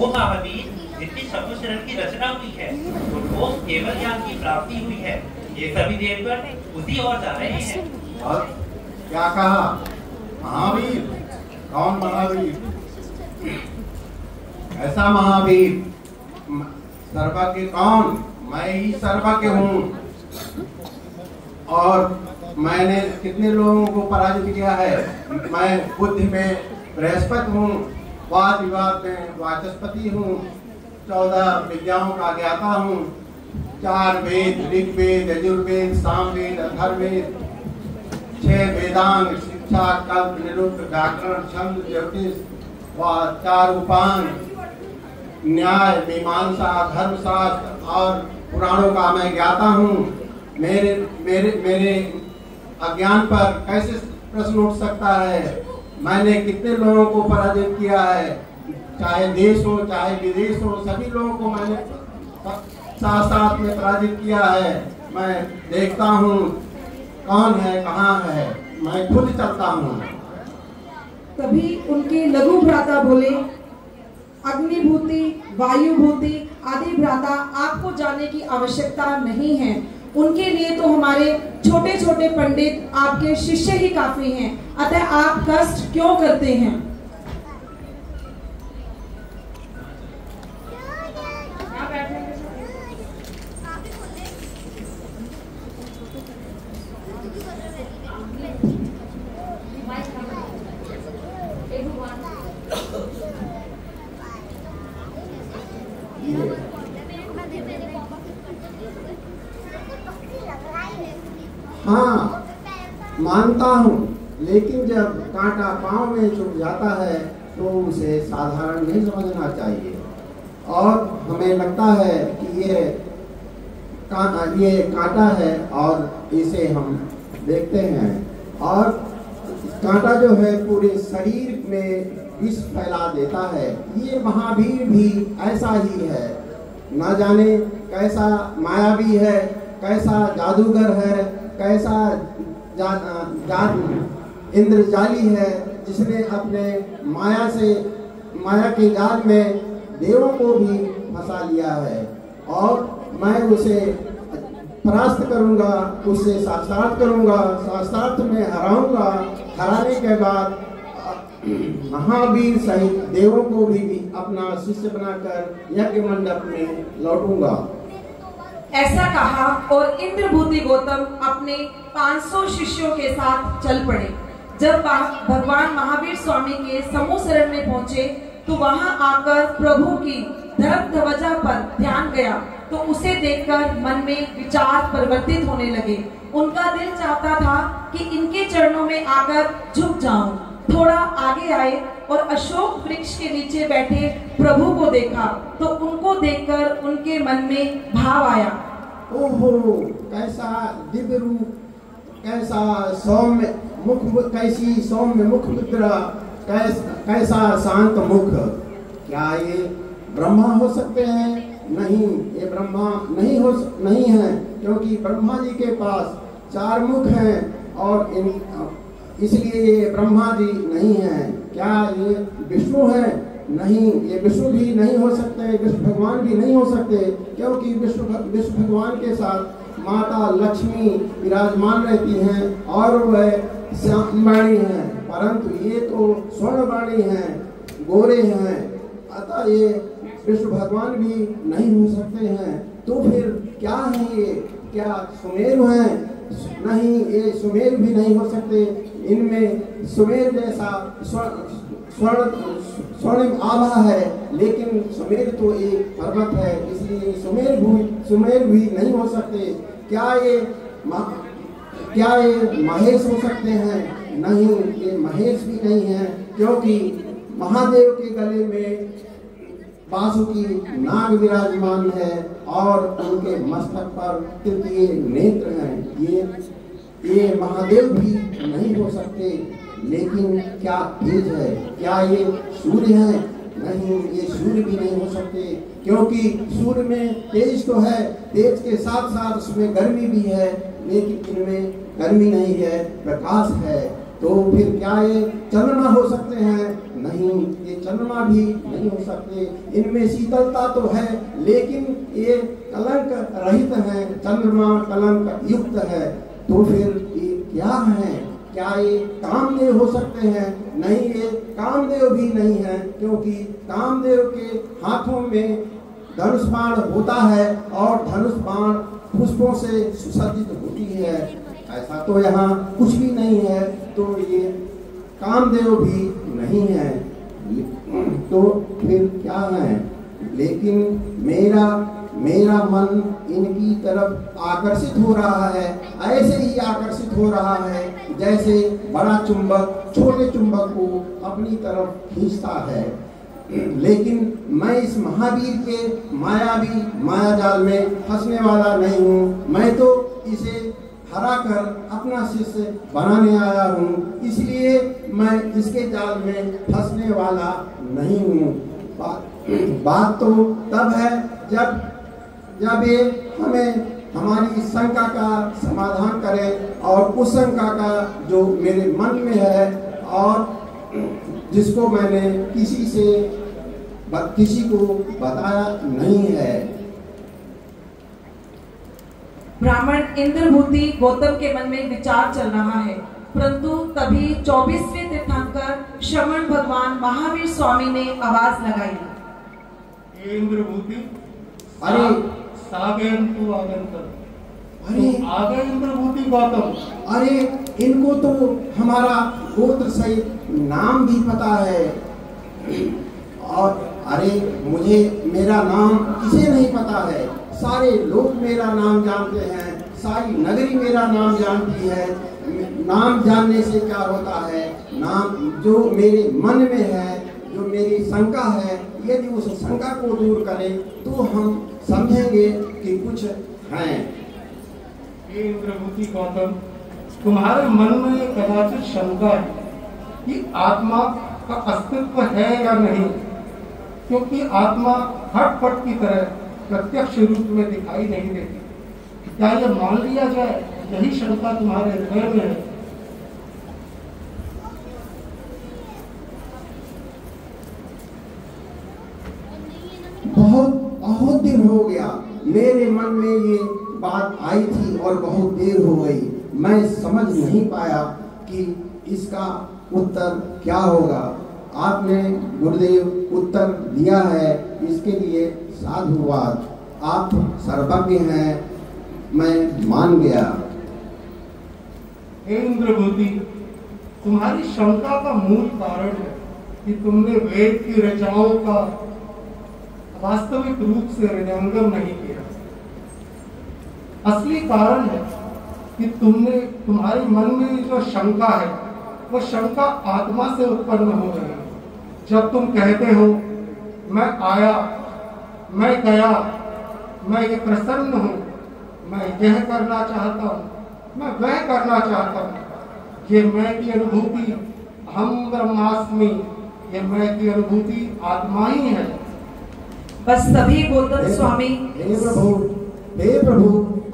वो महावीर जिनकी शब्दशरण की रचना हुई है, उनको केवल ज्ञान की प्राप्ति हुई है। ये सभी देवगण उसी ओर जा रहे हैं। और क्या कहा? महावीर? कौन महावीर? ऐसा महावीर सर्वज्ञ कौन? मैं ही सर्वज्ञ हूँ। और मैंने कितने लोगों को पराजित किया है। मैं बुद्धि में बृहस्पति हूँ, वाद विवाद में वाचस्पति हूँ, 14 विद्याओं का ज्ञाता हूँ, 4 वेद, ऋग्वेद, यजुर्वेद, सामवेद, अथर्ववेद, 6 वेदांग, शिक्षा, कल्प, निरुक्त, व्याकरण, छंद, ज्योतिष व 4 उपांग, न्याय, मीमांसा, धर्मशास्त्र और पुराणों का मैं ज्ञाता हूँ। मेरे मेरे मेरे अज्ञान पर कैसे प्रश्न उठ सकता है? मैंने कितने लोगों को पराजित किया है, चाहे देश हो चाहे विदेश हो, सभी लोगों को मैंने साथ साथ में पराजित किया है। मैं देखता हूँ कौन है, कहाँ है, मैं खुद चलता हूँ। तभी उनके लघु भ्राता बोले, अग्निभूति, वायुभूति आदि भ्राता आपको जानने की आवश्यकता नहीं है। उनके लिए तो हमारे छोटे छोटे पंडित आपके शिष्य ही काफी हैं। अतः आप कष्ट क्यों करते हैं? हाँ, मानता हूँ, लेकिन जब कांटा पाँव में चुभ जाता है तो उसे साधारण नहीं समझना चाहिए। और हमें लगता है कि ये कांटा है और इसे हम देखते हैं, और कांटा जो है पूरे शरीर में विष फैला देता है। ये महावीर भी ऐसा ही है, न जाने कैसा मायावी है, कैसा जादूगर है, कैसा इंद्रजाली है, जिसने अपने माया के जाल में देवों को भी फंसा लिया है। और मैं उसे परास्त करूंगा, उससे शास्त्रार्थ करूंगा, शास्त्रार्थ में हराऊंगा। हराने के बाद महावीर सहित देवों को भी अपना शिष्य बनाकर यज्ञ मंडप में लौटूंगा। ऐसा कहा और इंद्रभूति गौतम अपने 500 शिष्यों के साथ चल पड़े। जब भगवान महावीर स्वामी के समूह शरण में पहुंचे तो वहां आकर प्रभु की धर्म ध्वजा पर ध्यान गया तो उसे देखकर मन में विचार परिवर्तित होने लगे। उनका दिल चाहता था कि इनके चरणों में आकर झुक जाऊं। थोड़ा आगे आए और अशोक वृक्ष के नीचे बैठे प्रभु को देखा तो उनको देखकर उनके मन में भाव आया। ओहो, कैसा दिव्य रूप, कैसा सौम्य मुख, कैसी सौम्य मुख मुद्रा, कैसा शांत मुख। क्या ये ब्रह्मा हो सकते हैं? नहीं, ये ब्रह्मा नहीं है, क्योंकि ब्रह्मा जी के पास 4 मुख हैं और इसलिए ये ब्रह्मा जी नहीं है। क्या ये विष्णु है? नहीं, ये विष्णु भी नहीं हो सकते, विष्णु भगवान भी नहीं हो सकते, क्योंकि विष्णु भगवान के साथ माता लक्ष्मी विराजमान रहती हैं और वह श्यामवाणी हैं, परंतु ये तो स्वर्णवाणी हैं, गोरे हैं। अतः ये विष्णु भगवान भी नहीं हो सकते हैं। तो फिर क्या है ये? क्या सुमेरु हैं? नहीं, ये सुमेर भी नहीं हो सकते। इनमें सुमेर जैसा स्वर्णिम आभा है, लेकिन सुमेर तो एक पर्वत है, इसलिए सुमेर भी नहीं हो सकते। क्या ये महेश हो सकते हैं? नहीं, ये महेश भी नहीं है, क्योंकि महादेव के गले में वासुकी नाग विराजमान है और उनके मस्तक पर तृतीय नेत्र हैं। ये महादेव भी नहीं हो सकते। लेकिन क्या तेज है? क्या ये सूर्य है? नहीं, ये सूर्य भी नहीं हो सकते, क्योंकि सूर्य में तेज तो है, तेज के साथ साथ उसमें गर्मी भी है, लेकिन इनमें गर्मी नहीं है, प्रकाश है। तो फिर क्या ये चंद्रमा हो सकते हैं? नहीं, ये चंद्रमा भी नहीं हो सकते। इनमें शीतलता तो है लेकिन ये कलंक रहित है, चंद्रमा कलंक युक्त है। तो फिर ये क्या है? क्या ये कामदेव हो सकते हैं? नहीं, ये कामदेव भी नहीं है, क्योंकि कामदेव के हाथों में धनुष बाण होता है और धनुष बाण पुष्पों से सुसज्जित होती है। ऐसा तो यहाँ कुछ भी नहीं है, तो ये कामदेव भी नहीं है। तो फिर क्या है? लेकिन मेरा मन इनकी तरफ आकर्षित हो रहा है। ऐसे ही आकर्षित हो रहा है जैसे बड़ा चुंबक छोटे चुंबक को अपनी तरफ खींचता है। लेकिन मैं इस महावीर के मायावी मायाजाल में फंसने वाला नहीं हूँ। मैं तो इसे हरा कर अपना शिष्य बनाने आया हूँ, इसलिए मैं इसके जाल में फंसने वाला नहीं हूँ। बात तो तब है जब ये हमारी शंका का समाधान करे, और उस शंका का जो मेरे मन में है और जिसको मैंने किसी को बताया नहीं है। ब्राह्मण इंद्रभूति गौतम के मन में विचार चल रहा है, परंतु तभी 24वें तीर्थंकर श्रवण भगवान महावीर स्वामी ने आवाज लगाई। इंद्रभूति, अरे सागंतु आगंतु, अरे आगे इंद्रभूति गौतम। अरे इनको तो हमारा गोत्र सहित नाम भी पता है। और अरे मुझे मेरा नाम किसे नहीं पता है? सारे लोग मेरा नाम जानते हैं, सारी नगरी मेरा नाम जानती है। नाम जानने से क्या होता है? नाम जो मेरे मन में है, जो मेरी शंका है, यदि उस शंका को दूर करें तो हम समझेंगे कि कुछ हैं। इंद्रभूति गौतम, तुम्हारे मन में कदाचित शंका है कि आत्मा का अस्तित्व है या नहीं, क्योंकि आत्मा घटपट की तरह प्रत्यक्ष रूप में दिखाई नहीं देती। क्या यह मान लिया जाए? यही शंका तुम्हारे हृदय में है। बहुत दिन हो गया मेरे मन में ये बात आई थी और बहुत देर हो गई। मैं समझ नहीं पाया कि इसका उत्तर क्या होगा। आपने गुरुदेव उत्तर दिया है, इसके लिए साधुवाद। आप सर्वज्ञ हैं, मैं मान गया। इंद्रभूति, तुम्हारी शंका का मूल कारण है कि तुमने वेद की रचनाओं का वास्तविक रूप से हृदयंगम नहीं किया। असली कारण है कि तुम्हारे मन में जो शंका है, वो शंका आत्मा से उत्पन्न हो रही है। जब तुम कहते हो मैं आया, मैं गया, मैं ये प्रसन्न हूँ, मैं यह करना चाहता हूँ, मैं वह करना चाहता हूँ, ये मैं की अनुभूति, हम ब्रह्मास्मि, ये मैं की अनुभूति आत्मा ही है। बस तभी गौतम स्वामी, हे प्रभु,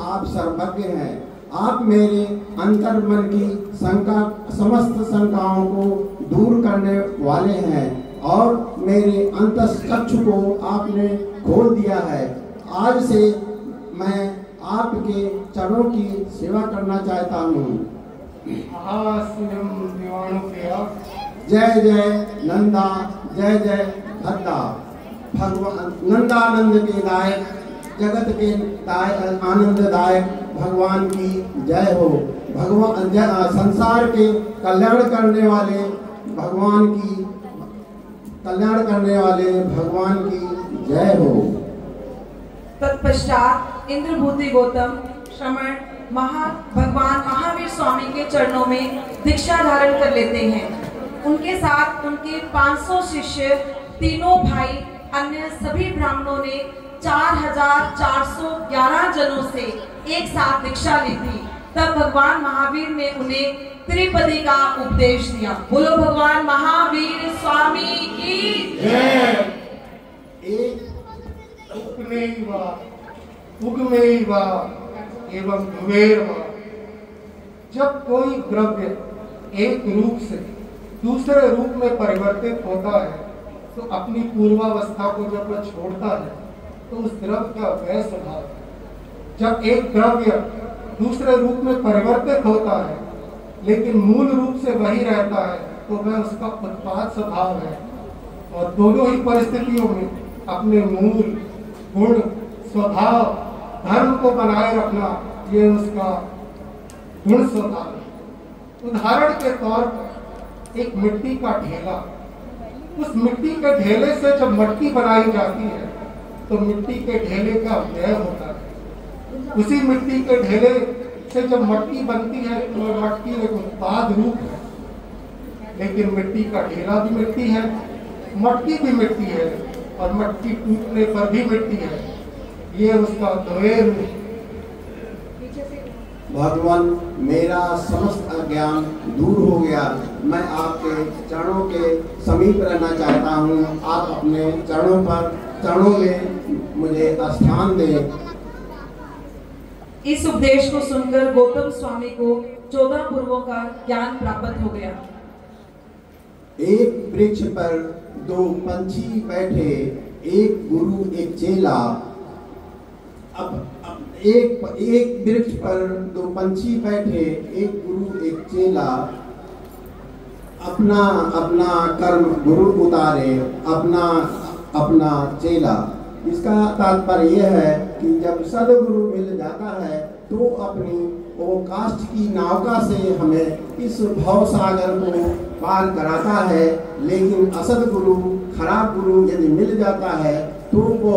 आप सर्वज्ञ हैं। आप मेरे अंतर मन की समस्त शंकाओं को दूर करने वाले हैं और मेरे अंतःचक्षु को आपने खोल दिया है। आज से मैं आपके चरणों की सेवा करना चाहता हूँ। जय जय नंदा, जय जय भद्दा। भगवान नंदानंद के दायक, जगत के आनंददायक भगवान की जय हो। भगवान संसार के कल्याण करने वाले भगवान की जय हो। तत्पश्चात इंद्रभूति गौतम श्रमण भगवान महावीर स्वामी के चरणों में दीक्षा धारण कर लेते हैं। उनके साथ उनके 500 शिष्य, तीनों भाई, अन्य सभी ब्राह्मणों ने 4411 जनों से एक साथ दीक्षा ली थी। तब भगवान महावीर ने उन्हें त्रिपदी का उपदेश दिया। बोलो भगवान महावीर स्वामी की जय। एवं ध्रुवेर। जब कोई द्रव्य एक रूप से दूसरे रूप में परिवर्तित होता है तो अपनी पूर्वावस्था को जब वह छोड़ता है तो उस द्रव्य का वह स्वभाव है। जब एक द्रव्य दूसरे रूप में परिवर्तित होता है लेकिन मूल रूप से वही रहता है तो वह उसका उत्पाद स्वभाव है। और दोनों ही परिस्थितियों में अपने मूल गुण स्वभाव धर्म को बनाए रखना ये उसका गुण स्वभाव है। उदाहरण के तौर पर एक मिट्टी का ढेला, उस मिट्टी के ढेले से जब मटकी बनाई जाती है तो मिट्टी के ढेले का व्यय होता है। उसी मिट्टी के ढेले से जब मटकी बनती है तो मटकी एक उत्पाद रूप है, लेकिन मिट्टी का ढेला भी मिट्टी है, मटकी भी मिट्टी है और मटकी टूटने पर भी मिट्टी है। ये उसका द्वय रूप है। भगवान मेरा समस्त अज्ञान दूर हो गया, मैं आपके चरणों के समीप रहना चाहता हूँ। आप अपने चरणों में मुझे स्थान दें। इस उपदेश को सुनकर गौतम स्वामी को 14 पूर्वों का ज्ञान प्राप्त हो गया। एक वृक्ष पर 2 पंछी बैठे, एक गुरु एक चेला। अब एक वृक्ष पर 2 पंछी बैठे, एक गुरु एक चेला। अपना अपना कर्म गुरु उतारे, अपना अपना चेला। इसका तात्पर्य यह है कि जब सदगुरु मिल जाता है तो अपनी वो काष्ठ की नौका से हमें इस भव सागर को पार कराता है। लेकिन असद गुरु, खराब गुरु यदि मिल जाता है तो वो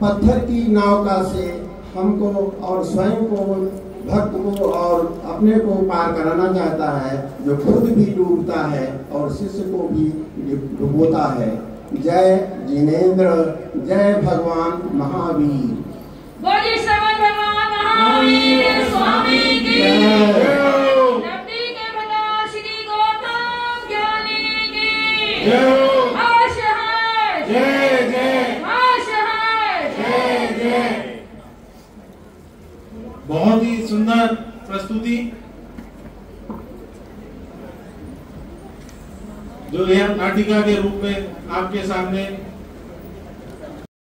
पत्थर की नौका से हमको और स्वयं को, भक्त को और अपने को पार कराना चाहता है, जो खुद भी डूबता है और शिष्य को भी डुबोता है। जय जिनेंद्र, जय भगवान महावीर। बोलिए श्रवण भगवान महावीर स्वामी की नवदी के भगवान श्री गौतम ज्ञानी की आश है। जय जय आश है। जय जय। बहुत ही सुंदर प्रस्तुति जो यह नाटिका के रूप में आपके सामने